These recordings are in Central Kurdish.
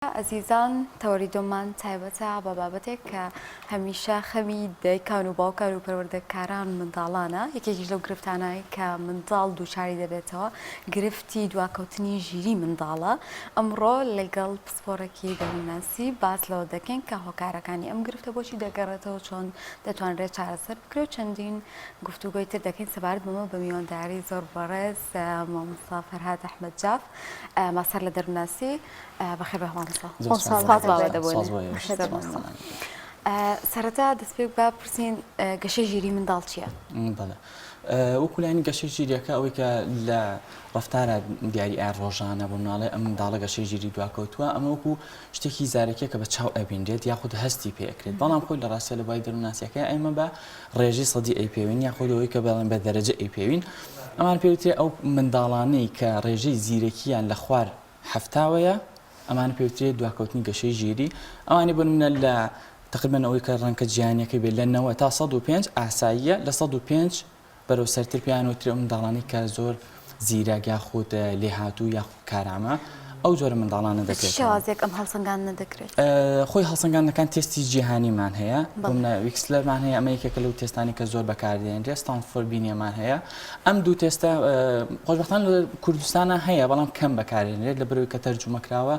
عزیزان تەوەریدۆمان تایبەتە بە بابەتێک کە هەمیشە خەمی دایکان و باوکان و پەروەردەکاران منداڵانە یەکێکیش لەو گرفتانایی کە منداڵ دووچاری دەبێتەوە گرفتی دواکەوتنی ژیری منداڵە. ئەمڕۆ لەگەڵ پسپۆرەکی دەمناسی باس لەوە دەکەین کە هۆکارەکانی ئەم گرفتە بۆچی دەگەڕێتەوە، چۆن دەتوانرێت چارەسەر بکرێت و چەندین گفتوگۆی تر دەکەین سەبارەت بەمە بە میوانداری زۆر بەڕێز مامۆستا فەرهاد ئەحمەد جاف ماستەر لە دەروناسی. بەخێر بە سەرەتا دەست پێ بپرسین گەشەی ژیری منداڵ چییە؟ بەڵێ وەکولانی گەشەی ژیریەکە ئەوەی کە لە ڕەفتارە دیاری ئای ڕۆژانە بۆ مناڵێ ئەم منداڵە گەشەی ژیری دواکەوتووە ئەمە وەکو شتێکی زارێکە کە بە چاو ئەبینرێت یاخود هەستی پێکرێت، بەڵام خۆی لە ڕاستە لە بای دەروناسیەکە ئەمە بە ڕێژی سەدی ئەی پێوین یاخود ئەوەی کە بەڵێن بە دەرەجە ئەی پێوین ئەمان پێوترێت ئەو منداڵانەی کە ڕێژەی زیرەکییان لە خوار هەفتاوەیە ئەمان پێوترێت دواکەوتنی گەشەی ژیری. ئەوانی بن منە لە تقریبا ئەوەی کە ڕەنکە جیهانیەکەی بێت لە 90 تا 105 ئاساییە، لە 105 بەرەو سەرتر پیانوترێ ئەو منداڵانی کە زۆر زیرەک یاخود لێهاتوو یاخود کارامە ئەو جۆرە منداڵانە دەکرێت. شێوازێک ئەم هەڵسەنگان نەدەکرێت؟ خۆی هەڵسەنگانەکان تێستی جیهانیمان هەیە، بۆمە ویکسلەرمان هەیە، ئەمە یەکێکە لەو تێستانی کە زۆر بەکاردێنرێت، ستانفۆرد بینیەمان هەیە. ئەم دوو تێستە خۆشبەختانە لە کوردستانە هەیە بەڵام کەم بەکارێنرێت لەبەرەوەی کە تەرجمەکراوە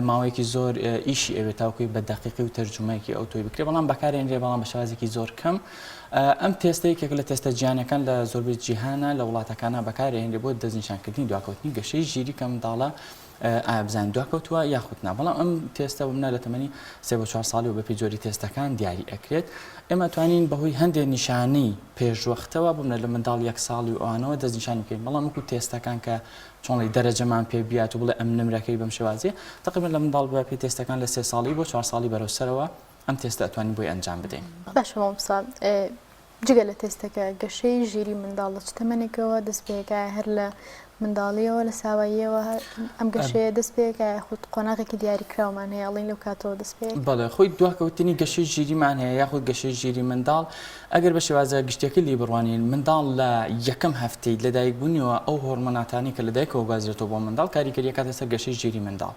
ماوەیەکی زۆر ئیشی ئەوێت تاوکوی بە دەقیقی و تەرجمەیەکی ئەو تۆی بکرێت، بەڵام بەکارێنرێت بەڵام بە شێوازێکی زۆر کەم. ئەم تێستە یەکێک لە تێستە جیهانیەکان لە زۆربەی جیهانە لە وڵاتەکانە بەکارێنرێت بۆ دەستنیشانکردنی دواکەوتنی گەشەی ژیری کە منداڵە ئابزان دواکەوتووە یاخودنا، بەڵام ئەم تێستە بمنە لە تەمەنی 3 بۆ 4 ساڵی و بە پێی جۆری تێستەکان دیاری ئەکرێت. ئێمە توانین بەهۆی هەندێک نیشانەی پێشوەختەوە بمنە لە منداڵ 1 ساڵی و ئەوانەوە دەستنیشانی بکەین، بەڵام وەکو تێستەکان کە چۆنڵی دەرەجەمان پێ بیات و بڵێ ئەم نمرەکەی بەم شێوازیە تقریبا لە منداڵ بە پێی تێستەکان لە 3 ساڵی بۆ 4 ساڵی بەرەوسەرەوە ئەم تێستە ئەتوانین بۆی ئەنجام بدەین. باشە مامۆستا، جگە لە تێستەکە گەشەی ژیری منداڵ لە چ تەمەنێکەوە دەست پێکایە؟ هەر لە منداڵیەوە لە ساواییەوە ئەم گەشەیە دەست پێکایە؟ خودت قۆناغێکی دیاریکراومان هەیە ئەڵین لەو کاتەوە دەست پێک؟ بەڵێ خۆی دواکەوتنی گەشەی ژیریمان هەیە یاخود گەشەی ژیری منداڵ ئەگەر بە شێوازە گشتێکی لی بڕوانین منداڵ لە یەکەم هەفتەی لەدایکبوونیەوە ئەو هۆرمۆناتانی کە لەدایکەوە گوازرێتەوە بۆ منداڵ کاریگەریە کاتە سەر گەشەی ژیری منداڵ.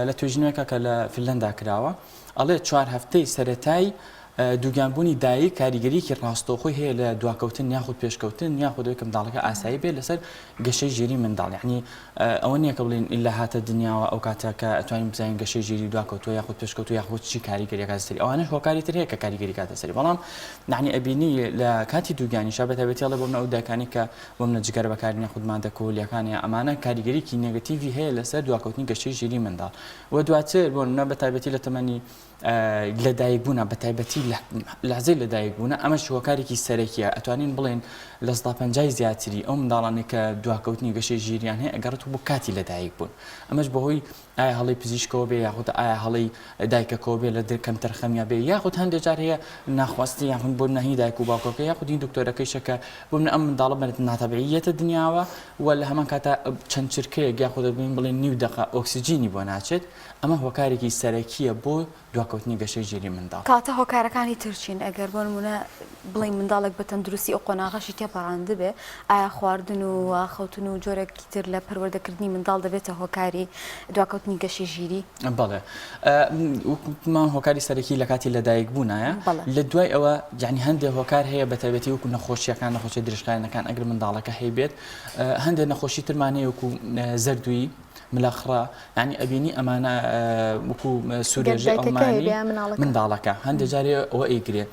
لە توێژینەوەیەکە کە لە فنلەندا کراوە ئەڵێ 4 هەفتەی سەرەتایی دووگیانبوونی دایک کاریگەریەکی ڕاستەوخۆی هەیە لە دواکەوتن یاخود پێشکەوتن یاخود ئەوەی کە منداڵەکە ئاسایی بێت لەسەر گەشەی ژیری منداڵ. یعنی ئەوە نییە کە بڵین ئیلا هاتە دنیاوە ئەو کاتە کە ئەتوانین بزانین گەشەی ژیری دواکەوتووە یاخود پێشکەوتووە یاخود چی کاریگەریە کاتە سەری، ئەوانەش هۆکاری تر هەیە کە کاریگەری کاتە سەری، بەڵام یعنی ئەبینی لە کاتی دووگیانیشا بەتایبەتی ئەڵێ بۆ منە ئەو دایکانی کە بۆ منە جگەرە بەکارهێنان یاخود مادە کۆلیەکانی ئەمانە کاریگەریەکی نێگەتیڤی هەیە لەسەر دواکەوتنی گەشەی ژیری منداڵ. و دواتر بۆ منە بەتایبەتی لە تەمەنی لەدایکبوونە بەتایبەتی لەحزەی لەدایکبوونە ئەمەش هۆکارێکی سەرەکیە. ئەتوانین بڵێن لە 50 زیاتری ئەو منداڵانێک کە دواکەوتنی گەشەی ژیریان هەیە ئەگەڕێتەوە بۆ کاتی لەدایک بوون. ئەمەش بەهۆی ئایا هەڵی پزیشکەوە بێ یاخود ئایا هەڵی دایکەکەوە بێ لە کەم تەرخەمیە بێ یاخود هەندێک جار هەیە ناخواستی یاخود بۆ نەهی دایک و باوکەکە یاخود این دکتۆرەکەیشە کە بۆ منە ئەم منداڵە بەرێت ناتەبیعیەتە دنیاوە و لە هەمان کاتە چەند چرکەیەک یاخود بڵێن نیو دقە ئۆکسیجینی بۆ ناچێت. ئەمە هۆکارێکی سەرەکیە بۆ دواکەوتنی گەشەی ژیری منداڵ. کاتە هۆکارەکانی ترچین ئەگەر بۆ نمونە بڵین منداڵێک بە تەندروستی ئەو قۆناغەشی تێپەڕاندە بێ ئایا خواردن و خەوتن و جۆرێکی تر لە پەروەردەکردنی منداڵ دەبێتە هۆکاری دواکەوتنی گەشەی ژیری؟ بەڵێ وەکومان هۆکاری سەرەکی لە کاتی لەدایک بوونایە. لە دوای ئەوە یعنی هەندێک هۆکار هەیە بەتایبەتی وەکو نەخۆشیەکان نەخۆشی درێژخایەنەکان ئەگەر منداڵەکە هەیبێت هەندێک نەخۆشی ترمان هەیە وەکو زەردووی ملەخڕە، یعنی ئەبینی ئەمانە وەکو سوورێژە ئەڵمانی منداڵەکە هەندێک جارێ ئەوە ئەیگرێ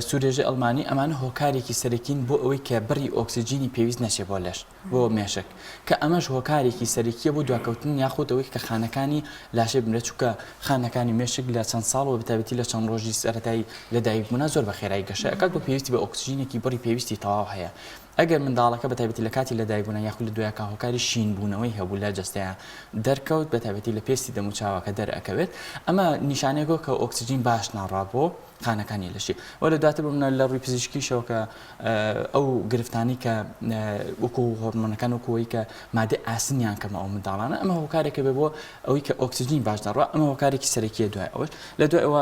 سوورێژە ئەڵمانی ئەمانە هۆکارێکی سەرەکین بۆ ئەوەی کە بڕی ئۆکسیجینی پێویست نەچێ بۆ لەش بۆ مێشک کە ئەمەش هۆکارێکی سەرەکیە بۆ دواکەوتن یاخود ئەوەی کە خانەکانی لاشێ بنرێت چونکە خانەکانی مێشک لە چەند ساڵەوە بەتایبەتی لە چەند ڕۆژی سەرەتایی لەدایکبوونە زۆر بە خێرایی گەشە ئەکات بۆ پێویستی بە ئۆکسیجینێکی بڕی پێویستی تەواو هەیە. ئەگەر منداڵەکە بەتایبەتی لە کاتی لەدایکبوونە یاخود لە دوایەکە هۆکاری شینبوونەوەی هەبوو لە جەستەیە دەرکەوت بەتایبەتی لە پێستی دەموچاوەکە دەرئەکەوێت ئەمە نیشانێکۆ کە ئۆکسیجین باش ناڕات بۆ خانەکانی لەشی. وە لە دواتر بمنە لە ڕووی پزیشکیشەوە کە ئەو گرفتانی کە وەکو هۆرمۆنەکان وەکوەوەی کە مادە ئاسنیان کەمە ئەو منداڵانە ئەمە هۆکارێکە بێ بۆ ئەوەی کە ئۆکسیجین باش ناڕات ئەمە هۆکارێکی سەرەکیە دوای ئەوەش. لە دوای ئەوە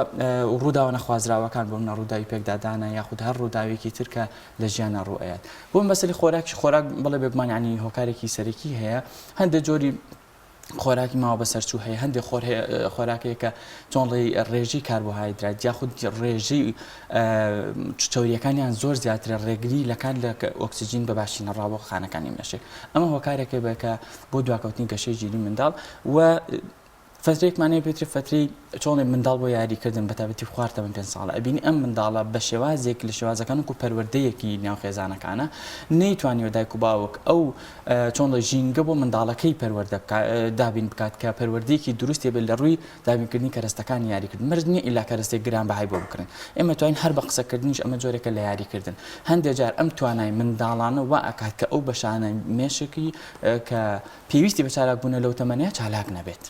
ڕووداوە نەخوازراوەکان بۆ منە ڕووداوی پێکدادانە یاخود هەر ڕووداوێکی تر کە لە ژیانە ڕوئەیەت. بۆ مەسەلی خۆراک بڵێ بێگومان ینی هۆکارێکی سەرەکی هەیە هەندێک جۆری خۆراکی ماوە بەسەرچوو هەیە هەندێک خۆراکەیە کە چۆنڵی ڕێژی کاربۆهایدرات یاخود ڕێژی چۆریەکانیان زۆر زیاترە ڕێگری لەکان لە ئۆکسسیژین بە باشی نەڕاوە خانەکانی مێشک ئەمە هۆکارێکە بکە بۆ دواکەوتنی گەشەی ژیری منداڵ و فترێکمانەیە پێتری فتری چۆڵێ منداڵ بۆ یاریکردن بەتابەتی خواردەوە 5 ساڵە ئەبینی ئەم منداڵە بە شێوازێک لە شێوازەکان و پەروەردەیەکی ناوخێزانەکانە نەیتوانیوە دایک و باوک ئەو چۆنڵە ژینگە بۆ منداڵەکەی پەروەردە دابین بکات کە پەروەردەیەکی دروستی بێت لە ڕووی دابینکردنی کەرەستەکانی یاریکردن مەرج نییە ئیلا کەرەستێک گران بەهای بۆ بکردن ئێمە توانین هەر بە قسەکردنیش ئەمە جۆرێکە لە یاریکردن هەندێک جار ئەم توانای منداڵانە وا ئەکات کە ئەو بەشانە مێشکی کە پێویستی بە چالاکبوونە لەو تەمەنەیە چالاک نەبێت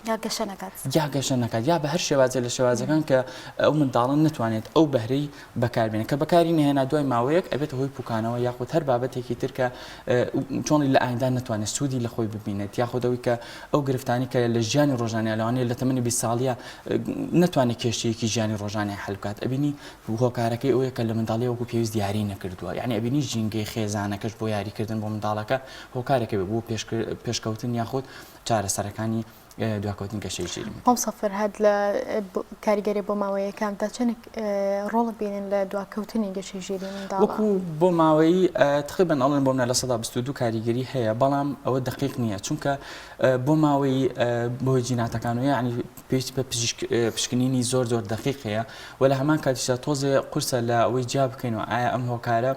یا گەشە نەکات یا بە هەر شێوازێ لە شێوازەکان کە ئەو منداڵن نتوانێت ئەو بەهرەی بەکاربێنێت کە بەکاری نهێنا دوای ماوەیەک ئەبێت هۆی پوکانەوە یاخود هەر بابەتێکی تر کە چۆنی لە ئایندان نتوانێت سوودی لە خۆی ببینێت یاخودەوەی کە ئەو گرفتانی کە لە ژیانی ڕۆژانە لەوانەیە لە تەمەنی 20 ساڵیە نتوانێت کێشەیەکی ژیانی ڕۆژانەی حەل بکات ئەبینی هۆکارەکەی ئەوەیە کە لە منداڵی وەکو پێویست دیاری نەکردووە یعنی ئەبینی ژینگەی خێزانەکەش بۆ یاریکردن بۆ منداڵەکە هۆکارێکە بۆ پێشکەوتن یاخود چارەسەرەکانی دواکەوتنی گەشەی ژیری ئەم سەفەر هەد لە کاریگەری بۆ ماوەیەکان تا چەند ڕۆڵ بینن لە دواکەوتنی گەشەی ژیری منداڵ وەکو بۆ ماوەی تقریبا ئەڵێن بۆ منە لە 122 کاریگەری هەیە بەڵام ئەوە دقیق نییە چونکە بۆ ماوەی بۆ جیناتەکان و یعنی پێویستی بە پشکنینی زۆر دقیق هەیە و لە هەمان کاتیشدا تۆزێ قورسە لە ئەوەی جیا بکەین و ئایا ئەم هۆکارە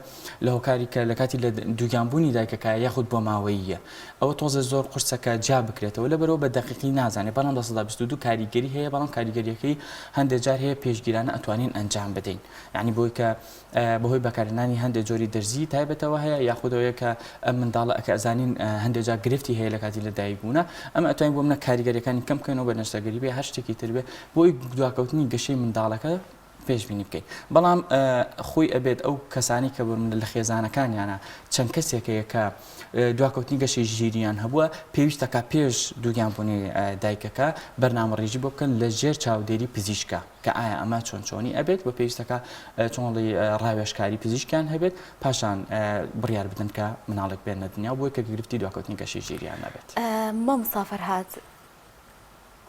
لە هۆکاری کە لە کاتی لە دووگیانبوونی دایکەکە یاخود بۆ ماوەیە ئەوە تۆزە زۆر قورسەکە جا بکرێتەوە لە بەرەوە بە دقیقی نازانێت بەڵام لە 122 کاریگەری هەیە بەڵام کاریگەریەکەی هەندێک جار هەیە پێشگیرانە ئەتوانین ئەنجام بدەین یعنی بۆی کە بەهۆی بەکارهێنانی هەندێک جۆری دەرزی تایبەتەوە هەیە یاخودەوەیە کە ئەم منداڵە ئەکە ئەزانین هەندێک جار گرفتی هەیە لە کاتی لە دایکبوونە ئەمە ئەتوانین بۆ منە کاریگەریەکانی کەم بکەینەوە بە نەشتەگەری بێ هەر شتێکی تر بێ بۆی دواکەوتنی گەشەی منداڵەکە پێشبینی بکەین بەڵام خۆی ئەبێت ئەو کەسانی کە بڕن لە خێزانەکانیانە چەند کەسێکەیە کە دواکەوتنی گەشەی ژیریان هەبووە پێویستەکە پێش دووگیانبوونی دایکەکە بەرنامەڕێژی بۆ بکەن لە ژێر چاودێری پزیشکە کە ئایا ئەمە چۆنی ئەبێت بە پێویستەکە چۆنڵی ڕاوێژکاری پزیشکیان هەبێت پاشان بڕیار بدەن کە مناڵێک بێنە دنیا بۆی کە گرفتی دواکەوتنی گەشەی ژیریان نەبێت مە مسافر هات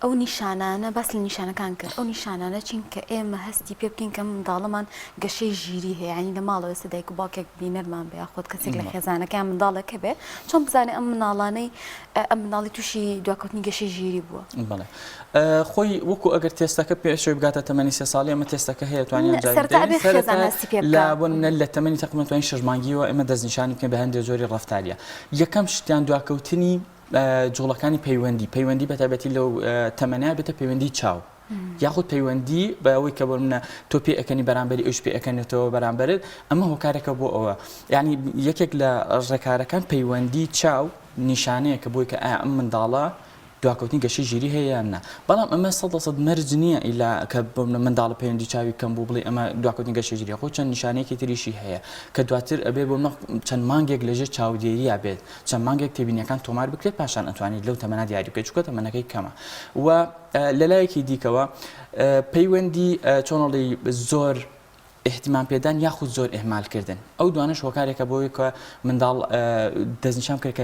ئەو نیشانانە باس لە نیشانەکان کرد ئەو نیشانانە چین کە ئێمە هەستی پێ بکەین کە منداڵەمان گەشەی ژیری هەیە ینی لە ماڵەوە سە دایک و باوکێک بینەرمان بێ خۆت کەسێک لە خێزانەکان منداڵەکە بێ چۆن بزانێ ئەم مناڵانەی ئەم منداڵی تووشی دواکەوتنی گەشەی ژیری بووە بەڵێ خۆی وەکو ئەگەر تێستەکە پێشەوەی بگاتە تەمەنی 3 ساڵی ئەمە تێستەکە هەیە توانین لا بۆن لە تەمەنی تقریبا توانین 6 مانگیەوە ئێمە دەستنیشانی بکەین بە هەندێک جۆری ڕەفتاریە یەکەم شتیان دواکەوتنی جوڵەکانی پەیوەندی بەتابەتی لەو تەمەنای بێتە پەیوەندی چاو یاخود پەیوەندی بە ئەوەی کە بۆ منە تۆ پێ ئەەکەنی بەرامبەری ئەوش پێ ئەەکەنێتەوە بەرامبەرت ئەمە هۆکارێکە بۆ ئەوە یعنی یەکێک لە ڕێکارەکان پەیوەندی چاو نیشانەیە کە بۆی کە ئایا ئەم منداڵە دواکەوتنی گەشەی ژیری هەیە یان نە بەڵام ئەمە 100% مەرج نییە ئیلا کە بۆ منداڵە پەیوەندی چاوی کەم بوو بڵێ ئەمە دواکەوتنی گەشەی ژیری خۆ چەند نیشانەیەکی تریشی هەیە کە دواتر ئەبێ بۆ چەند مانگێک لەژێر چاودێریە بێت چەند مانگێک تێبینیەکان تۆمار بکرێت پاشان ئەتوانیت لەو تەمەنە دیاری بکەیت چونکە تەمەنەکەی کەمە و لەلایەکی دیکەوە پەیوەندی چۆنڵی زۆر احتیمام پێدان یاخود زۆر ئێمالکردن ئەو دوانش هۆکارێکە بۆی کە منداڵ دەستنیشان کرد کە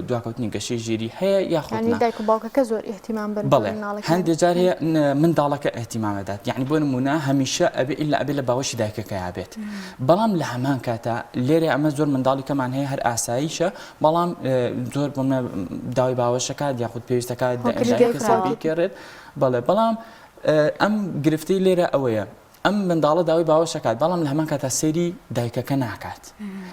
دواکەوتنی گەشەی ژیری هەیە یاخود دایک و باوکەکە زۆر ئێحتیمام بن هەندێک جار هەیە منداڵەکە ئێحتیمامەدات یعنی بۆ نمونە هەمیشە ئەبێ ئیلا ئەبێ لە باوەشی دایکەکە یابێت بەڵام لە هەمان کاتە لێرە ئەمە زۆر منداڵی کەمان هەیە هەر ئاساییشە بەڵام زۆر بۆمە داوای باوەشەکات یاخود پێویستەکە کەسێکێڕێت بەڵام ئەم گرفتی لێرە ئەوەیە ئەم منداڵە داوای باوەشەکات بەڵام لە هەمان کاتە سەیری دایکەکە ناکات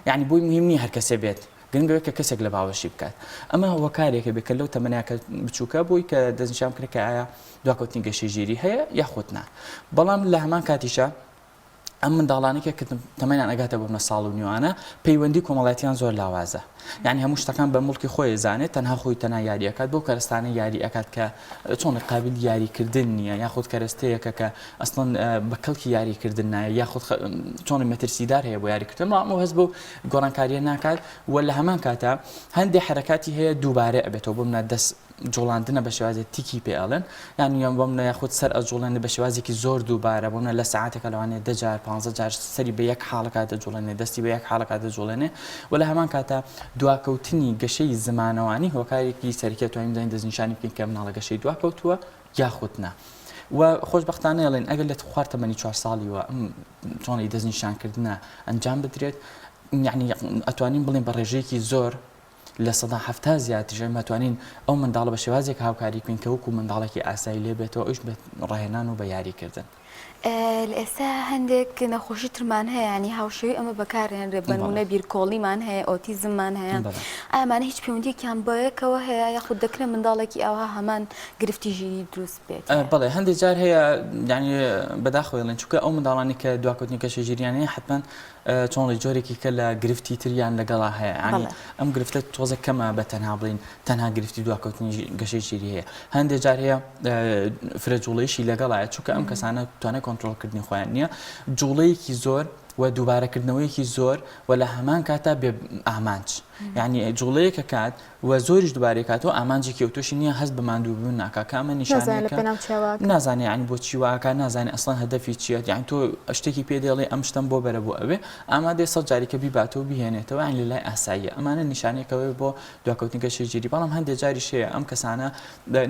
یعنی بۆی مهم نیە هەر کەسێ بێت گرنگەوەی کە کەسێک لە باوەشی بکات ئەمە هۆکارێکە بکە لەو تەمەناکە بچووکە بۆی کە دەستنیشان کرد کە ئایا دواکەوتنی گەشەی ژیری هەیە یاخود نا بەڵام لە هەمان کاتیشە ئەم منداڵانێکە کە تەمەنیان ئەگاتە بۆ ساڵ و نیوانە پەیوەندی کۆمەڵایەتیان زۆر لاوازە یعنی هەموو شتەکان بە مڵکی خۆی زانێت تەنها خۆی تەنها یاری ئەکات بۆ کەرستانە یاری ئەکات کە چۆن قابل یاریکردن نییە یاخود کەرەستەیەکە کە ئەسڵەن بە کەڵکی یاریکردن نایە یاخود چۆن مەترسیدار هەیە بۆ یاریکردن بەڵام هەست بۆ گۆڕانکاریە ناکات و لە هەمان کاتە هەندێک حرەکاتی هەیە دووبارە ئەبێتەوە بۆ منە دەست جۆڵاندنە بە شێوازی تیکی پێ ئەڵێن یان بۆم یاخود سەر ئەجوڵێنە بە شێوازێکی زۆر دووبارە بۆمە لە سەعاتێکە لەوانێت 10 جار 15 جار سەری بە یەک حاڵەکە دەجوڵێنێ دەستی بە یەک حاڵەکە دەجوڵێنێ و لە هەمان کاتە دواکەوتنی گەشەی زمانەوانی هۆکارێکی سەرکێ توانین دەین دەستنیشانی بکەین کە مناڵە گەشەی دواکەوتووە یاخود نا. و خۆشبەختانە ئەڵێن ئەگەر لە خوارد تەمەنی 4 ساڵیوە چۆنی دەستنیشانکردنە ئەنجام بدرێت یعنی ئەتوانین بڵێن بە ڕێژەیەکی زۆر لە 170 زیاتر مەتوانین ئەو منداڵە بە شێوازێک هاوکاری بکەین کە وەکو منداڵێکی ئاسایی لێ بێتەوە ئەوش بێت ڕاهێنان و بە یاریکردن. ئێستا هەندێک نەخۆشی ترمان هەیە ینی هاوشێوی ئەمە بەکارهێنرێ بەنمونە بیرکۆڵیمان هەیە ئۆتیزممان هەیە ئامانە هیچ پەیوەندیەکیان بەیەکەوە هەیە یاخود دەکرێت منداڵێکی ئەوها هەمان گرفتی ژیری دروست بێت. بەڵێ هەندێک جار هەیە ینی بەداخۆڵێن چونکە ئەو منداڵانی کە دواکەوتنی گەشەی ژیریان هەیە حتمما چۆنڵی جۆرێکی کە لە گرفتی تریان لەگەڵا هەیە ینی ئەم گرفتە تۆزە کەمە بە تەنها بڵین تەنها گرفتی دواکەوتنی گەشەی ژیری هەیە هەندێک جار هەیە فرەجوڵەیەشی لەگەڵایە چونکە ئەم کەسانە توانێت کۆنتڕۆڵکردنی خۆیان نییە جوڵەیەکی زۆر و دووبارەکردنەوەیەکی زۆر و لە هەمان کاتا بێ ئامانج یعنی جوڵەیەکە کات و زۆریش دووبارەی کاتەوە ئامانجێکی ئۆتۆشی نییە هەست بە ماندووبوون ناکا کامە نیشانەکە نازانێ ینی بۆچی واکە نازانێت ئەسڵان هەدەفی چیە یعنی تۆ شتێکی پێ دێڵێ ئەم شتم بۆ بەرە بۆ ئەوێ ئامادەی 100 جاریکە بیباتەوە بهێنێتەوە یان لە لای ئاساییە ئەمانە نیشانێکەوەی بۆ دواکەوتنی گەشەی ژیری بەڵام هەندێک جاریش هەیە ئەم کەسانە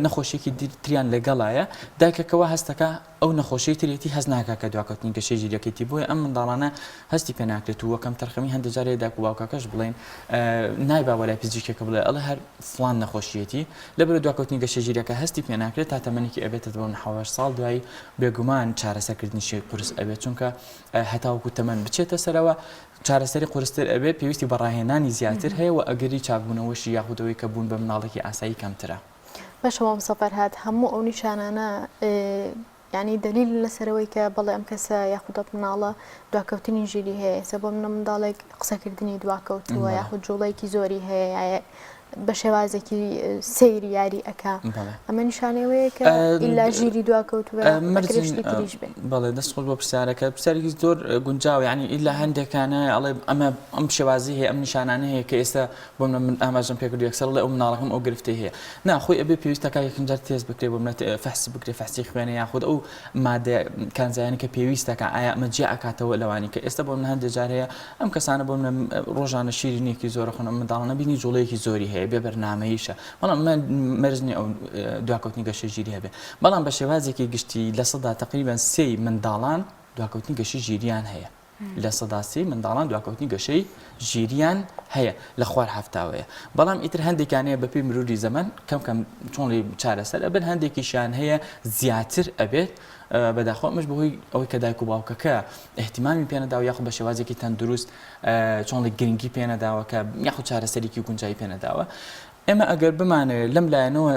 نەخۆشیێکی تریان لەگەڵایە دایکەکەوە هەستەکە ئەو نەخۆشی ترێتی هەست ناکە کە دواکەوتنی گەشەی ژیریەکەیتی بۆیە ئەم منداڵانە هەستی پێ ناکرێت و وەکەم تەرخەمی هەندێک جارێ دایک و باوکەکەش بڵێن نایبا وەلای پزیشکێکە بڵێ ئەڵێ هەر فڵان نەخۆشیەتی لەبەر دواکەوتنی گەشەی ژیریەکە هەستی پێ ناکرێت تا تەمەنێکی ئەبێتە بۆ 7 ساڵ دوایی بێگومان چارەسەرکردنیشی قورس ئەبێت چونکە هەتاوەکو تەمەن بچێتە سەرەوە چارەسەری قورستر ئەبێت پێویستی بە ڕاهێنانی زیاتر هەیە و ئەگەری چاکبوونەوەشی یاخودەوەی کە بوون بە مناڵێکی ئاسایی کەمترە. بەشەوە مسەفەر هات هەموو ئەو نیشانانە ینی دلیل لەسەرەوەی کە بەڵێ ئەم کەسە یاخودەت مناڵە دواکەوتنی ژیری هەیە سە بۆ منە منداڵێک قسەکردنی دواکەوتووە یاخود جوڵەیەکی زۆری هەیە بە شێوازێکی سەیری یاری ئەکا ئەمە نیشانەوەیە کە ئیلا ژیری دواکەوتووە مەرجشتی تریش بێت. بەڵێ دەستخۆش بۆ پرسیارەکە پرسیارێکی زۆر گونجاو ینی ئیلا هەندێکانە ئەڵێ ئەمە ئەم شێوازی هەیە ئەم نیشانانە هەیە کە ئێستا بۆ من ئاماژەم پێکردو یەکسەر لە ئەو مناڵەکەم ئەو گرفتی هەیە ناخۆی ئەبێ پێویستەکە یەکەم جار تێز بکرێ بۆ منەت فەحس بکرێ فەحسی خوێنە یاخود ئەو مادە کانزایانی کە پێویستەکە ئایا ئەمە جێ ئەکاتەوە لەوانی کە ئێستا بۆ من هەندێک جار هەیە ئەم کەسانە بۆ من ڕۆژانە شیرینێکی زۆرە خۆن ئەم منداڵانە بینی جوڵەیەکی زۆری هەیە بێ بەرنامەی بەڵام مەرجنی ئەو دواکەوتنی گەشەی ژیری هەبێ بەڵام بە شێوازێکی گشتی لە سەدا تقریبان 3 منداڵان دواکەوتنی گەشەی ژیریان هەیە لە سەدا 3 منداڵان دواکەوتنی گەشەی ژیریان هەیە لە خوار هەفتاوەیە بەڵام ئیتر هەندێکانەیە بەپێی مروری زەمان کەم چۆنڵی چارەسەر ئەبن هەندێکیشیان هەیە زیاتر ئەبێت بەداخۆ ئەمەش بەهۆی ئەوەی کە دایک و باوکەکە احتیمامی پێنەداوە یاخود بە شێوازێکی تەندروست چۆنڵی گرنگی پێنەداوە کە یاخود چارەسەرێکی گونجایی پێنەداوە ئێمە ئەگەر بمانەوێت لەم لایەنەوە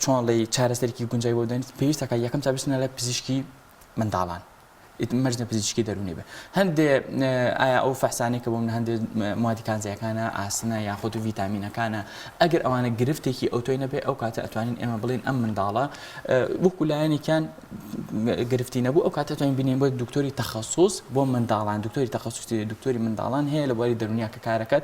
چۆنڵی چارەسەرێکی گونجایی بۆ دەنیت پێویستەکە یەکەم چابستنە لە پزیشکی منداڵان مەرجە پزیشکی دەرونی بێ هەندێ ئایا ئەو فەحسانی کە بۆ من هەندێک موادی کانزایەکانە ئاسنە یاخود و ڤیتامینەکانە ئەگەر ئەوانە گرفتێکی ئۆتۆی نەبێ ئەو کاتە ئەتوانین ئێمە بڵێن ئەم منداڵە وەکو لایەنێکیان گرفتی نەبوو ئەو کاتە توانین بینین بۆ دکتۆری تەخەسوس بۆ منداڵان دکتۆری تەخەسوسی دکتۆری منداڵان هەیە لە بواری دەرونیا کە کارەکەت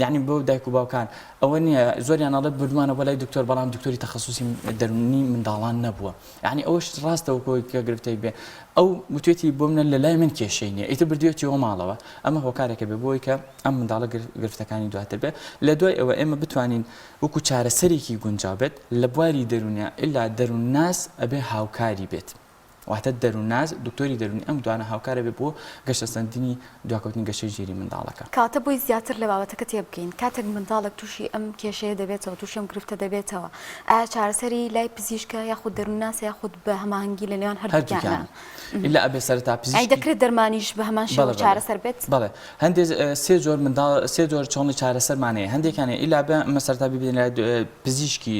یعنی بۆ دایک و باوکان ئەوە نییە زۆریان ئەڵێ بردوانە بۆ لای دکتۆر بەڵام دکتۆری تەخەسوسی دەرونی منداڵان نەبووە یعنی ئەوەش ڕاستەوە کە گرفتەی بێ ئەو وتێتی بۆ منە لە لای من کێشەی نییە ئیتر بردوێتیەوە ماڵەوە ئەمە هۆکارێکە بێ بۆی کە ئەم منداڵە گرفتەکانی دواتر بێ لە دوای ئەوە ئێمە بتوانین وەکو چارەسەرێکی گونجاو بێت لە بواری دەرونیا ئللا دەروونناس ئەبێ هاوکاری بێت واتە دەروونناس دکتۆری دەرونی ئەم دوانە هاوکارە بێ بۆ گەشتەسەندنی دواکەوتنی گەشەی ژیری منداڵەکە کاتە بۆی زیاتر لە بابەتەکە تێبگەین کاتێک منداڵێک تووشی ئەم کێشەیە دەبێتەوە تووشی ئەم گرفتە دەبێتەوە ئایا چارەسەری لای پزیشکە یاخود دەروونناس یاخود بە هەماهەنگی لە نێوان هەردووکیانە ئیلا ئەبێ سەرەتا پزیشکی دەکرێت دەرمانیش بە هەمان شێوە چارەسەر بێت بەڵێ هەندێک سێ جۆر چۆنڵی چارەسەرمانەیە هەندێکانەیە ئیلا بە ئەمە سەرەتا ببێن لە پزیشکی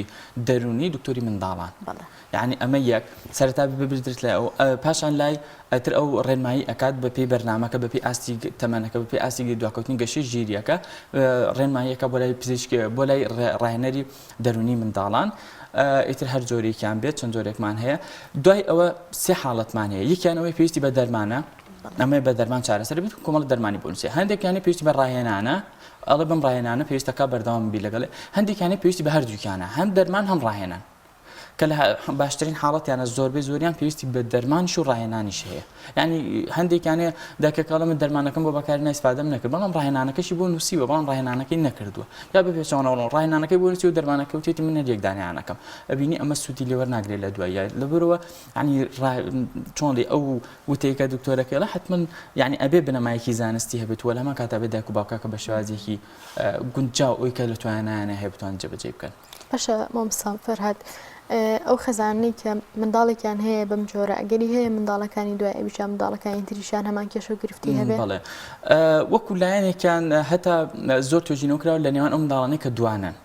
دەرونی دکتۆری منداڵان یعنی ئەمە یەک سەرەتا ببردرێت لە ئەو پاشان لای ئەتر ئەو ڕێنمایی ئەکات بەپێی بەرنامەکە بەپێی ئاستی تەمەنەکە بەپێی ئاستی دواکەوتنی گەشەی ژیریەکە ڕێنماییەکە بۆ لای پزیشکی بۆ لای ڕاهێنەری دەرونی منداڵان ئیتر هەر جۆرێکیان بێت چەند جۆرێکمان هەیە دوای ئەوە 3 حاڵەتمان هەیە یەکیان ئەوەی پێویستی بە دەرمانە ئەمە بە دەرمان چارەسەر بێت کۆمەڵ دەرمانی بۆنووسێ هەندێکیانی پێویستی بە ڕاهێنانە ئەڵێ بم ڕاهێنانە پێویستەکە بەردەوام بی لەگەڵێ هەندێکیانی پێویستی بە هەردووکیانە هەم دەرمان هەم ڕاهێنان کە لە باشترین حاڵەتیانە زۆربەی زۆریان پێویستی بە دەرمانش و ڕاهێنانیش هەیە یعنی هەندێکیانێ داکەکەڵە من دەرمانەکەم بۆ بەکاری نایسپادەم نەکرد بەڵام ڕاهێنانەکەشی بۆ نووسیوە بەڵام ڕاهێنانەکەی نەکردووە یا بپێچەوەنەوە ڕاهێنانەکەی بۆ نووسی و دەرمانەکە وتێتی من هەریەکدانیانەکەم ئەبینی ئەمە سوودی لێوە ناگرێت لە دوایە لەبەرەوە ینی چۆنڵی ئەو وتەیەکە دکتۆرەکەڵە حتمما یعنی ئەبێ بنەمایەکی زانستی هەبێت وە لەمە کاتە بێ دایک و باوکەکە بە شێوازێکی گونجاو ئەوی کە لە توانایانە هەیە بتوان جێبەجێ بکەن باشە مامۆستا فەرهاد ئەو خەزانەی کە منداڵێکیان هەیە بەم جۆرە ئەگەری هەیە منداڵەکانی دوای ئەویشان منداڵەکانی تریشان هەمان کێشە و گرفتی هەبێت بەڵێ وەکو لایەنێکیان هەتا زۆر توێژینەوە کراوە لە نێوان ئەو منداڵانەی کە دوانن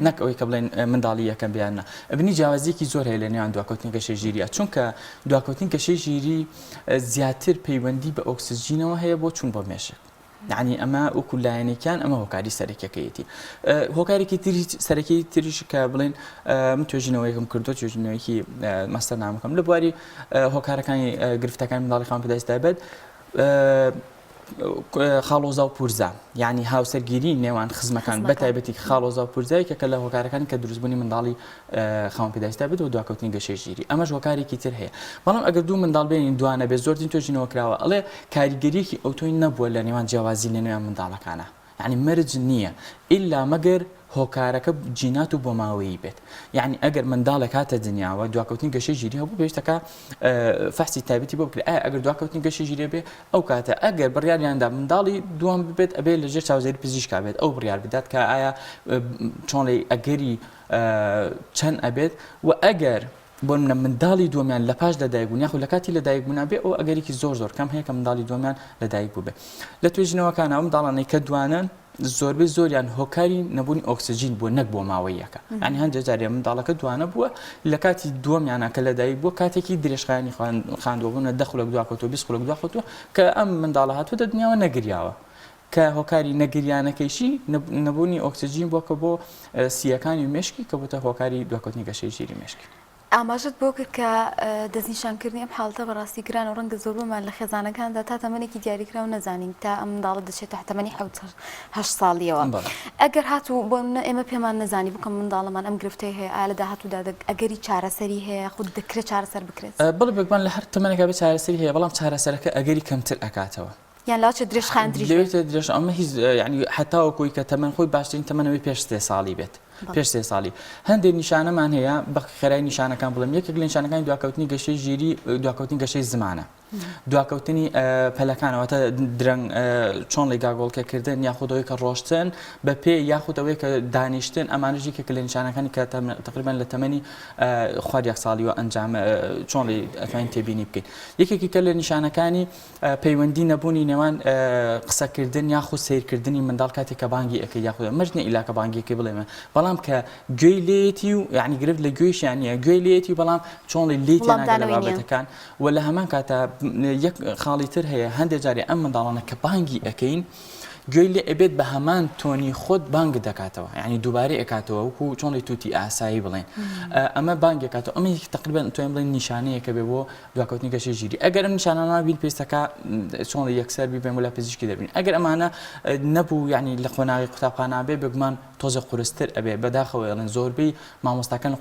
نەک ئەوەی کە بڵێن منداڵی یەکەم بیانە ئەبنی جیاوازیەکی زۆر هەیە لە نێوان دواکەوتنی گەشەی ژیریە چونکە دواکەوتنی گەشەی ژیری زیاتر پەیوەندی بە ئۆکسجینەوە هەیە بۆ چوون بۆ مێشک يعني أما وكل لایەنێکیان ئەمە هۆکاری سەرەکیەکەیەتی هۆکارێکی تری سەرەکی تریش کە بڵێن من توێژینەوەیکم کردو توێژینەوەیکی مەستەر نامەکەم لە بواری هۆکارەکانی گرفتەکان منداڵی خام پێداویستا بێت خاڵۆزا و پورزا یعنی هاوسەرگیری نێوان خزمەکان بەتایبەتی خاڵۆزا و پورزای کە لە هۆکارەکانی کە دروستبوونی منداڵی خاوەن پێداویستا بێت و دواکەوتنی گەشەی ژیری ئەمەش هۆکارێکی تر هەیە بەڵام ئەگەر دوو منداڵ بێنین دوانە بێت زۆرترین توێژینەوە کراوە ئەڵێ کاریگەریەکی ئەوتۆی نەبووە لە نێوان جیاوازی لە نێوان منداڵەکانە یعنی مەرج نییە ئیلا مەگەر هۆکارەکە جینات و بۆ ماوەیی بێت یعنی ئەگەر منداڵێک هاتە دنیاوە دواکەوتنی گەشەی ژیری هەبوو پێویستەکە فەحسی تایبەتی بۆ بکرێت ئەگەر دواکەوتنی گەشەی ژیری بێ ئەو کاتە ئەگەر بڕیاریاندا منداڵی دوام ببێت ئەبێ لەژێر چاوزێری پزیشکا بێت ئەو بڕیار بدات کە ئایا چۆنڵی ئەگەری چەند ئەبێت و ئەگەر بۆ منە منداڵی دومیان لە پاش لەدایکبوون یاخود لە کاتی لەدایکبوونا بێ ئەو ئەگەرێکی زۆر کەم هەیە کە منداڵی دومیان لەدایک بوو بێ لە توێژینەوەکانە منداڵانەی کە دوانن زۆربەی زۆریان هۆکاری نەبوونی ئۆکسجین بووە نەک بۆ ماوەیەکە ئەنی هەندێک جارێ منداڵەکە دوانە بووە لە کاتی دووەمیانە کە لەدایک بووە کاتێکی درێژخایانی خاندووە بوونە 10 خولەک دواکەوتەوە 20 خولەک دواخەوتووە کە ئەم منداڵە هاتووە دنیاوە نەگریاوە کە هۆکاری نەگریانەکەیشی نەبوونی ئۆکسجین بووە کە بۆ سیەکانی مێشکی کە بووتە هۆکاری دواکەوتنی گەشەی ژیری مێشکی ئاماژت بۆ کرد کە دەستنیشانکردنی ئەم حاڵتە بەڕاستی گران و ڕەنگە زۆر بمان لە خێزانەکاندا تا تەمەنێکی دیاریکرا و نەزانین تا ئەم منداڵە دەچێتە تەمەنی 7 ساڵیەوە ئەگەر هاتوو بۆ ئێمە پێمان نەزانی بکەم منداڵەمان ئەم گرفتەی هەیە ئایا لە داهاتوودا ئەگەری چارەسەری هەیە خود دەکرێت چارەسەر بکرێت بڵێ بگوان لە هەر تەمەنێکا بێت چارەسەری هەیە بەڵام چارەسەرەکە ئەگەری کەمتر ئەکاتەوە یان لاچە درێژ خاندری لەوێتە درێژ ئەمە هیچ ینی حتاوەکوی کە تەمەن خۆی باشترین تەمەنەوەی پێش 3 ساڵی بێت پێش 3 ساڵی هەندێک نیشانەمان هەیە بە خێرای نیشانەکان بڵێم یەکێک لە نیشانەکانی دواکەوتنی گەشەی ژیری دواکەوتنی گەشەی زمانە دواکەوتنی پەلەکانەوەتە درەنگ چۆن لەی گاگۆڵکەکردن یاخودەوەی کە ڕۆشتن بە پێ یاخودەوەی کە دانیشتن ئەمانەژی کێک لە نیشانەکانی کە تقریبان لە تەمەنی خوارد 1 ساڵیەوە ئەنجام چۆن لێ ئەتوانین تێبینی بکەین یەکێکی کە لە نیشانەکانی پەیوەندی نەبوونی نێوان قسەکردن یاخود سیرکردنی منداڵ کاتێک کە بانگی ئەەکەی یاخود مەژنە ئیلاکە بانگیەکەی بڵێمە بەڵام کە گوێی لێتی و یعنی گرفت لە گوێیشیانە گوێی لێتی بەڵام چۆن لێتی ناگە لە بابەتەکان و لە هەمان کاتە یەک خاڵی تر هەیە هەندێک جارێ ئەم منداڵانە کە بانگی ئەەکەین گوێی لێ ئەبێت بە هەمان تۆنی خۆت بانگ دەکاتەوە یعنی دووبارەی ئەکاتەوە وەکو چۆنڵی تووتی ئاسایی بڵێن ئەمە بانگێکاتەوە ئەمە تقریبان توێن بڵێن نیشانەیە کە بێ بۆ دواکەوتنی گەشەی ژیری ئەگەر ئەم نیشانانە بین پێستەکە چۆن یەکسەر بیبێن ولا پزیشکی دەبین ئەگەر ئەمانە نەبوو یعنی لە قۆناغی قوتابخانە بێ بگومان تۆزە قورستر ئەبێ بەداخەوە ئەڵێن زۆربەی مامۆستاکان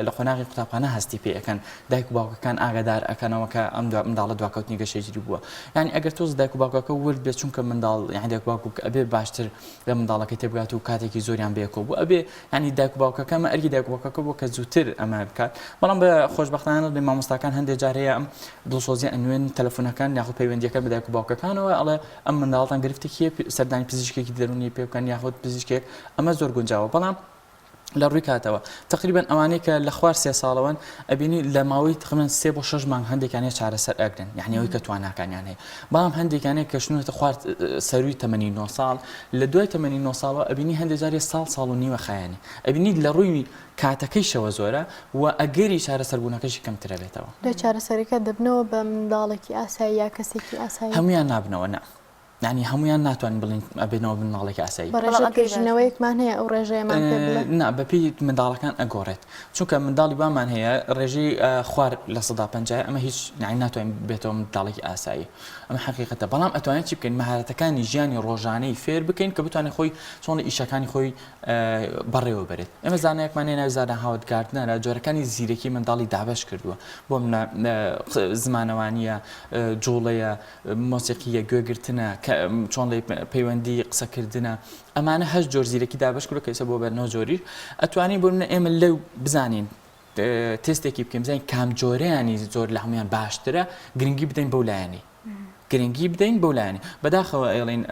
لە قۆناغی قوتابخانە هەستی پێ ئەەکەن دایک و باوکەکان ئاگادار ئەکەنەوە کە ئەم منداڵە دواکەوتنی گەشەی ژیری بووە یعنی ئەگەر تۆز دایک و باوکەکە ورد بێت چونکە منداڵ یعنی دایک و باوک ئەبێ باشتر لە منداڵەکەی تێبگات و کاتێکی زۆریان بێکەوە بوو ئەبێ ینی دایک و باوکەکەمە ئەرگی دایک و باوکەکە بۆ کە زووتر ئەمە بکات بەڵام بە خۆشبەختانە لە مامۆستاکان هەندێک جار هەیە ئەم دڵسۆزی ئەنوێن تەلەفۆنەکان یاخود پەیوەندیەکە بە دایک و باوکەکانەوە ئەڵێ ئەم منداڵتان گرفتێکی سەردانی پزیشکێکی دەرونی پێ بکەن یاخود پزیشکێک ئەمە زۆر گونجاوە بەڵام لە ڕووی کاتەوە تقریبا ئەوانەیە کە لە خوار 3 ساڵەوەن ئەبینی لە ماوەی تقریبا 3 بۆ 6 مانگ هەندێکیانەیە چارەسەر ئەگرن یعنی ئەوەی کە تواناکانیان هەیە بەڵام هەندێکیانەیە کە شنوێتە خوارد سەروی تەمەنی 9 ساڵ لە دوای تەمەنی 9 ساڵەوە ئەبینی هەندێک جارێ ساڵ و نیوە خایەنی ئەبینی لە ڕووی کاتەکەیشەوە زۆرە و ئەگەری چارەسەربوونەکەشی کەمترە بێتەوە دوای چارەسەرەکە دەبنەوە بە منداڵێکی ئاسایی یا کەسێکی ئاسایی هەمویان نابنەوە نا يعني هەمویان ناتوانین بڵین ئەبێنەوە منداڵێکی ئاسایی بەڕێژە پێژنەوەیەکمان هەیە ئەو ڕێژەیەمان پێ بڵێ نا بەپی منداڵەکان ئەگۆڕێت چونکە منداڵی بامان هەیە ڕێژەی خوار لە 150 ئەمە هیچ ناتوانین بێتەوە منداڵێکی ئاسایی ئەمە حقیقەتە بەڵام ئەتوانێت چی بکەین مەهارەتەکانی ژیانی ڕۆژانەی فێر بکەین کە بتوانێت خۆی چۆن لە ئیشەکانی خۆی بەڕێوە بێت ئێمە زانایەکمان هەیە ناوی زانە هاوردگاردنەرە جۆرەکانی زیرەکی منداڵی دابش کردووە بۆ زمانەوانیە جوڵەیە مۆسیقیە گوێگرتنە چۆن لێ پەیوەندی قسەکردنە ئەمانە هەشت جۆر زیرەکی دابش کردو کە ئێستا بۆ بەرنەوە جۆریش ئەتوانین بۆ ئێمە لەو بزانین تێستێکی بکەین بزانین کام جۆرەیانی زۆر لە هەمویان باشترە گرنگی بدەین بەو لایەنی گرنگی بدەین بەو لایەنی بەداخەوە ئێڵین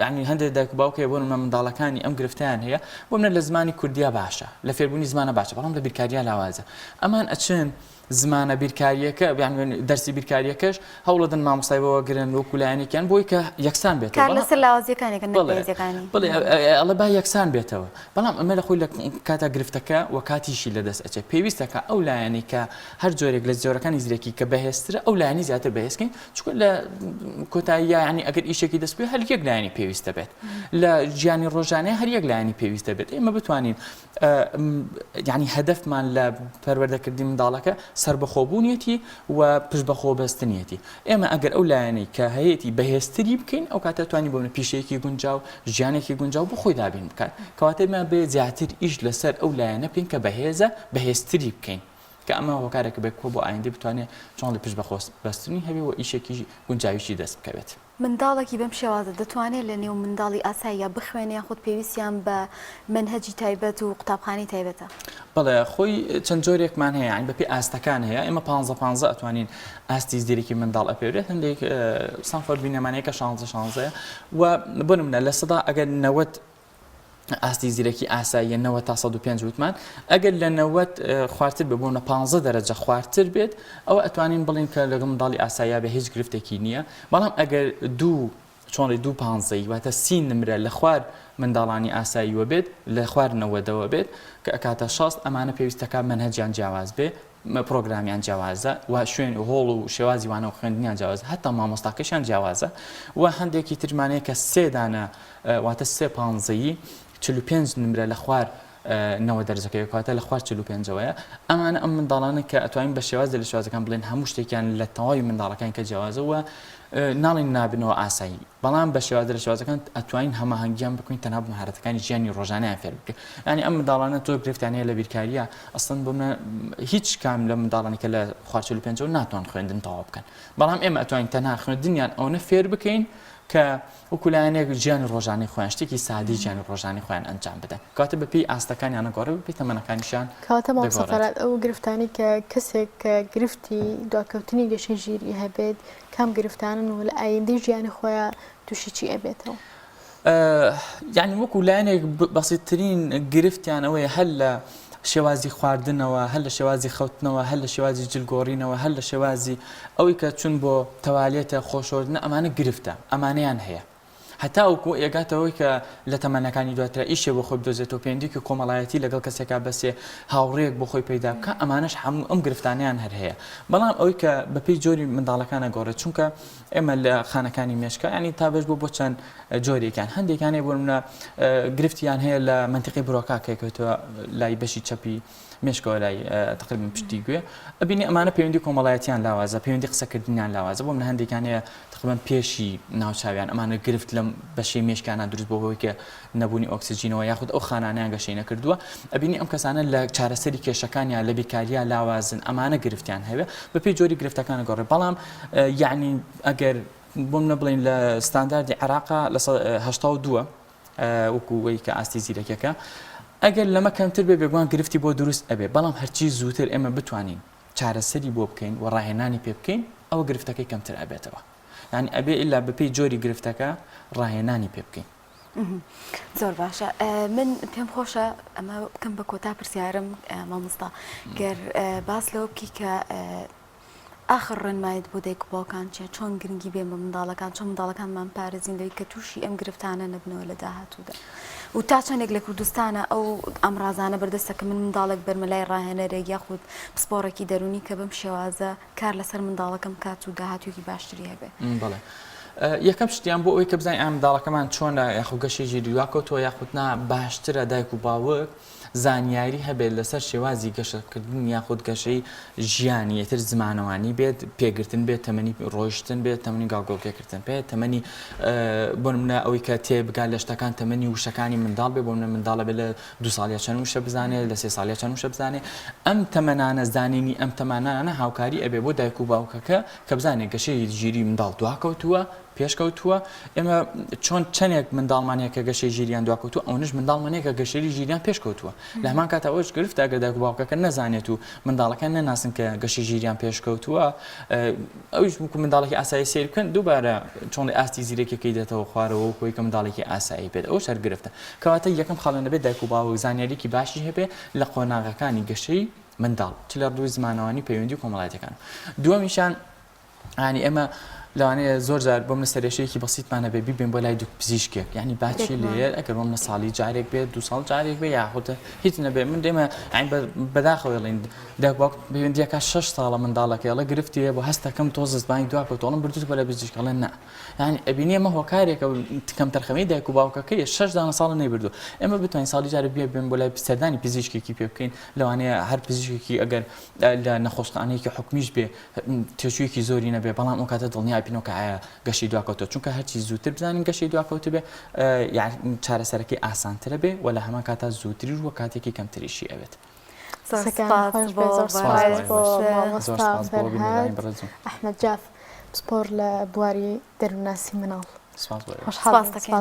یعنی هەندێک دایک و باوکێ بۆ منداڵەکانی ئەم گرفتیان هەیە بۆ منە لە زمانی کوردیا باشە لە فێربوونی زمانە باشە بەڵام لە بیرکاریە لاوازە ئەمان ئەچن زمانە بیرکاریەکە دەرسی بیرکاریەکەش هەوڵەدەن مامۆستایەوە گرن وەکو لایەنێکیان بۆی کە یەکسان بێتەوە کار لەسەر لاوازیەکانێکن بڵێ ئەڵێ با یەکسان بێتەوە بەڵام ئەمە لە خۆی لە کاتە گرفتەکە و کاتیشی لەدەست ئەچێت پێویستەکە ئەو لایەنی کە هەر جۆرێک لە جۆرەکانی زیرەکی کە بەهێزترە ئەو لایەنی زیاتر بەهێزکەین چونکە لە کۆتاییە یعنی ئەگەر ئیشێکی دەست پێ هەر یەک لایەنی پێویستە بێت لە ژیانی ڕۆژانەیە هەر یەک لایەنی پێویستە بێت ئێمە بتوانین یعنی هەدەفمان لە پەروەردەکردنی منداڵەکە سربەخۆبوونیەتی و پشتبەخۆبەستنیەتی ئێمە ئەگەر ئەو لایەنەی کە هەیەی بەهێزتری بکەین ئەو کاتە توانی بۆنە پیشەیەکی گونجاو ژیانێکی گونجاو بۆ خۆی دابین بکات کەواتەمە بێ زیاتر ئیش لەسەر ئەو لایەنە بکەین کە بەهێزە بەهێزتری بکەین کە ئەمە هۆکارێکە بێت کۆ بۆ ئایندە بتوانێت چۆن لە پشتبەخۆبەستنی هەبێ و ئیشێکی گونجاویشی دەست بکەوێت منداڵێکی بەم شێوازە دەتوانێت لە نێو منداڵی ئاساییە بخوێنێ یاخود پێویستیان بە منهەجی تایبەت و قوتابخانەی تایبەتە بەڵێ خۆی چەند جۆرێکمان هەیە یعنی بەپێی ئاستەکان هەیە ئێمە 15 ئەتوانین ئاستی زیرێکی منداڵ ئەپێورێت هەندێک سانفۆر بینەمانەیەکە 16 و بۆ نمونە لە سەدا ئەگەر 90 ئاستی زیرەکی ئاساییە 90 تا 105 وتمان ئەگەر لە 90 خوارتر ببوونە 15 دەرەجە خوارتر بێت ئەوە ئەتوانین بڵین کە لەگەڵ منداڵی ئاساییە بە هیچ گرفتێکی نییە بەڵام ئەگەر چۆنی 2 واتە 30 نمرە لە خوار منداڵانی ئاساییوە بێت لە خوارنەوەدەوە بێت کە ئەکاتە 6 ئەمانە پێویستەکە منهەجیان جیاواز بێ پرۆگرامیان جیاوازە و شوێن و هۆڵ و شێوازی وانە و خوێندنیان جیاواز هەتا مامۆستاکەشیان جیاوازە و هەندێکی ترمانەیە کە 3 دانە واتە 3 15 45 نمرە لە خوار 90 دەرەجەکەی کاتە لە خوار 45ەوەیە ئەمانە ئەم منداڵانە کە ئەتوانین بە شێواز لە شێوازەکان بڵێن هەموو شتێکیان لە تەواوی منداڵەکان کە جیاوازە و ناڵین نابنەوە ئاسایی بەڵام بە شێواز لە شێوازەکان ئەتوانین هەماهەنگیان بکوین تەنها مهارەتەکانی ژیانی ڕۆژانەیان فێر بکەین ینی ئەم منداڵانە تۆ گرفتیانەیە لە بیرکاریە ئەسڵەن بۆمە هیچ کام لە منداڵانی کە لە خوار 45 ناتوان خوێندن تەواو بکەن بەڵام ئێمە ئەتوانین تەنها خوێندنیان ئەوە فێر بکەین کە وەکولایەنێک ژیانی ڕۆژانەی خۆیان شتێکی سادی ژیانی ڕۆژانی خۆیان ئەنجام بدەن کاتە بەپێی ئاستەکانیانە گۆڕە بەپێی تەمەنەکانیشان کاتە مامۆستافەرات ئەو گرفتانی کە کەسێک کە گرفتی دواکەوتنی گەشەی ژیری هەبێت کام گرفتانن و لە ئایندەی ژیانی خۆیان تووشی چی ئەبێتەوە یعنی وەکو لایەنێک بەسیطترین گرفتیانەوەی هەر لە شێوازی خواردنەوە هەر لە شێوازی خەوتنەوە هەر لە شێوازی جلگۆڕینەوە هەر لە شێوازی ئەوەی کە چون بۆ تەوالیەتە خۆشۆردنە ئەمانە گرفتە ئەمانەیان هەیە هەتا ئەوکو ئێگاتەوەی کە لە تەمەنەکانی دواترە ئیشێ بۆ خۆی بدۆزێتەوە پێیوەندی کۆمەڵایەتی لەگەڵ کەسێکا بەسێ هاوڕێک بۆ خۆی پەیدا بکە ئەمانەش هەموو ئەم گرفتانیان هەر هەیە بەڵام ئەوەی کە بەپێی جۆری منداڵەکانە گۆڕێت چونکە ئێمە لە خانەکانی مێشکە ینی تابش بۆ چەند جۆرێکیان هەندێکانێ بۆ منە گرفتیان هەیە لە منتیقی برۆکاکێکەوە لای بەشی چەپی مێشکەوە لای تقریبا پشتی گوێ ئەبینی ئەمانە پەیوەندی کۆمەڵایەتیان لاوازە پەیوەندی قسەکردنیان لاوازە بۆ من هەندێکان هەیە تقریبا پێشی ناوچاویان ئەمانە گرفت لە بەشەی مێشکانە دروست بۆ هۆی کە نەبوونی ئۆکسجینەوە یاخود ئەو خانانیان گەشەی نەکردووە ئەبینی ئەم کەسانە لە چارەسەری کێشەکانیان لە بیرکاریە لاوازن ئەمانە گرفتیان هەیە بەپێی جۆری گرفتەکانە گۆڕێ بەڵام یعنی ئەگەر بۆم نەبڵین لە ستانداردی عێراقا لە 82 وەکووەی کە ئاستی زیرەکەکە ئەگەر لەمە کەمتر بێ بێگوان گرفتی بۆ دروست ئەبێ بەڵام هەرچی زووتر ئێمە بتوانین چارەسەری بۆ بکەین و ڕاهێنانی پێ بکەین ئەوە گرفتەکەی کەمتر ئەبێتەوە یعنی ئەبێ ئللا بەپێی جۆری گرفتەکە ڕاهێنانی پێ بکەین زۆر باشە من پێم خۆشە ئەمە بکەم بە کۆتا پرسیارم مامۆستا گەر باس لەوە بکی کە آخر ڕێنمایت بۆ دایک و باوکان چیە چۆن گرنگی بێ بە منداڵەکان چۆن منداڵەکانمان پارێزین لەوەی کە تووشی ئەم گرفتانە نەبنەوە لە داهاتوودا و تا چەندێک لە کوردستانە ئەو ئەمڕازانە بەردەستە کە من منداڵێک بەرمەلای ڕاهێنەرێک یاخود پسپۆڕێکی دەرونی کە بەم شێوازە کار لەسەر منداڵەکەم کات و داهاتوویەکی باشتری هەبێ بەڵێ یەکەم شتیان بۆ ئەوەی کە بزانین ئەم منداڵەکەمان چۆنە یاخود گەشەی ژیری دواکەوتەوە یاخودنا باشترە دایک و باوک زانیاری هەبێت لەسەر شێوازی گەشەکردن یاخود گەشەی ژیانی یەتر زمانەوانی بێت پێگرتن بێت تەمەنی ڕۆیشتن بێت تەمەنی گاڵگۆڵکێکردن بێت تەمەنی بۆ نمونە ئەوەی کە تێبگات لە شتەکان تەمەنی وشەکانی منداڵ بێ بۆ منە منداڵە بێت لە 2 ساڵیا چەند وشە بزانێت لە 3 ساڵیا چەند وشە بزانێت ئەم تەمەنانە زانینی ئەم تەمانانە هاوکاری ئەبێ بۆ دایک و باوکەکە کە بزانێت گەشەی ژیری منداڵ دواکەوتووە پێشکەوتووە ئێمە چۆن چەندێک منداڵمانەیە کە گەشەی ژیریان دواکەوتووە ئەوەش منداڵمانەیە کە گەشەی ژیریان پێشکەوتووە لە هەمان کاتە ئەوەش گرفتە ئەگەر دایک و باوکەکە نەزانێت و منداڵەکان نەناسن کە گەشەی ژیریان پێشکەوتووە ئەوش وەکو منداڵێکی ئاسایی سیر بکەن دووبارە چۆن ئاستی زیرەکێکی دێتەوە خوارەوە خۆی کە منداڵێکی ئاسایی بێت ئەوش هەر گرفتە کەواتە یەکەم خاڵە نەبێت دایک و باوک زانیاریی باشی هەبێ لە قۆناغەکانی گەشەی منداڵ چ لە ڕووی زمانەوانی پەیوەندی و کۆمەڵایەتەکان دووەمیشان ینی ئەمە لەوانەیە زۆر جار بۆم لە سەرێشەیەکی بەسیتمانە بێ بیبێن بۆ لای دوو پزیشکێک یعنی باچی لێر ئەگەر بۆم لە ساڵی جارێک بێت 2 ساڵ جارێک بێ یاخودە هیچ نەبێ من دێمە بەداخەوەڵین دەک پەیوەندیەکە 6 ساڵە منداڵەکەڵە گرفتیە بۆ هەستەکەم تۆ زستبانی دواکەوتۆڵم بردوت بە لە پزیشکەڵێن نا یعنی ئەبینی ئەمە هۆکارێکە کەم تەرخەمەی دایک و باوکەکەی 6 دانە ساڵ نەیبردو ئێمە بتوانین ساڵی جارە بێن بۆ لای سەردانی پزیشکێکی پێ بکەین لەوانەیە هەر پزیشکێکی ئەگەر لە نەخۆشخانەیەکی حکمیش بێ تێشویەکی زۆری نەبێ بەڵام ئەو کاتە دڵنیای بینەوە کە گەشەی دواکەوتەوە چونکە هەرچی زووتر بزانین گەشەی دواکەوتە بێ چارەسەرەکەی ئاسانترە بێ و لە هەمان کاتە زووتری و کاتێکی کەمتریشی ئەوێت ئەحمەد جاف سپۆر لە بواری دەروناسی مناڵ سپاس دەکەین.